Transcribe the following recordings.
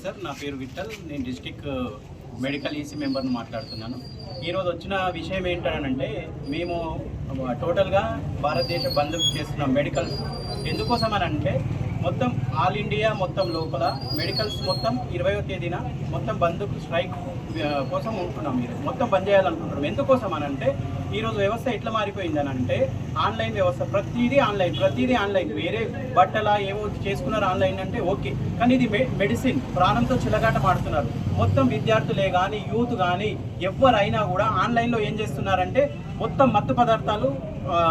Sir, నా పేరు విఠల్. నేను డిస్ట్రిక్ట్ మెడికల్ ఈసీ మెంబర్ని మాట్లాడుతున్నాను. ఈరోజు వచ్చిన విషయం ఏంటంటే, మేము టోటల్గా భారతదేశ బంద్ చేస్తున్నాం మెడికల్స్. ఎందుకోసం అని అంటే, మొత్తం ఆల్ ఇండియా మొత్తం లోపల మెడికల్స్ మొత్తం 20వ తేదీన మొత్తం బంద్ స్ట్రైక్ కోసం ఉంటున్నాం. మీరు మొత్తం బంద్ చేయాలనుకుంటున్నాం. ఎందుకోసం అని అంటే, ఈరోజు వ్యవస్థ ఎట్లా మారిపోయిందని అంటే, ఆన్లైన్ వ్యవస్థ, ప్రతిదీ ఆన్లైన్. వేరే బట్టల ఏవో చేసుకున్నారు ఆన్లైన్ అంటే ఓకే, కానీ ఇది మెడిసిన్, ప్రాణంతో చిలగాట మాడుతున్నారు. మొత్తం విద్యార్థులే కానీ యూత్ కానీ ఎవరైనా కూడా ఆన్లైన్లో ఏం చేస్తున్నారంటే, మొత్తం మత్తు పదార్థాలు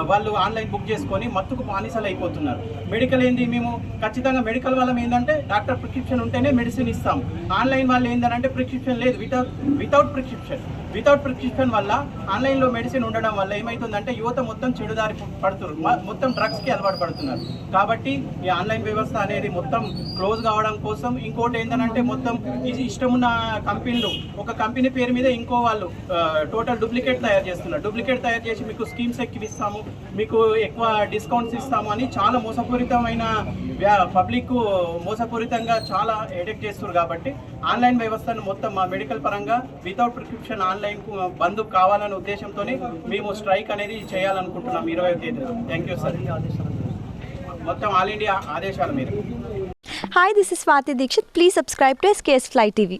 వాళ్ళు ఆన్లైన్ బుక్ చేసుకొని మత్తుకు బానిసలు అయిపోతున్నారు. మెడికల్ ఏంది, మేము ఖచ్చితంగా మెడికల్ వాళ్ళం ఏంటంటే డాక్టర్ ప్రిస్క్రిప్షన్ ఉంటేనే మెడిసిన్ ఇస్తాం. ఆన్లైన్ వాళ్ళు ఏంటంటే ప్రిస్క్రిప్షన్ లేదు, వితౌట్ ప్రిస్క్రిప్షన్ వల్ల ఆన్లైన్లో మెడిసిన్ ఉండడం వల్ల ఏమవుతుందంటే యువత మొత్తం చెడుదారి పడుతున్నారు, మొత్తం డ్రగ్స్కి అలవాటు పడుతున్నారు. కాబట్టి ఈ ఆన్లైన్ వ్యవస్థ అనేది మొత్తం క్లోజ్ కావడం కోసం, ఇంకోటి ఏంటంటే మొత్తం ఇష్టమున్న కంపెనీలు, ఒక కంపెనీ పేరు మీద ఇంకో వాళ్ళు టోటల్ డూప్లికేట్ తయారు చేస్తున్నారు. డూప్లికేట్ తయారు చేసి మీకు స్కీమ్స్ ఇస్తాము, మీకు ఎక్కువ డిస్కౌంట్స్ ఇస్తాము అని చాలా మోసపూరితమైన పబ్లిక్ మోసపూరితంగా చాలా ఎడిక్ట్ చేస్తున్నారు. కాబట్టి ఆన్లైన్ వ్యవస్థను మొత్తం మా మెడికల్ పరంగా వితౌట్ ప్రిస్క్రిప్షన్ ఆన్లైన్ బంద్ కావాలనే ఉద్దేశంతో మేము స్ట్రైక్ అనేది చేయాలనుకుంటున్నాం 20వ తేదీన. Thank you sir. మొత్తం ఆల్ ఇండియా ఆదేశాల మీద. Hi, this is Swati Dikshit. Please subscribe to SKS Fly TV.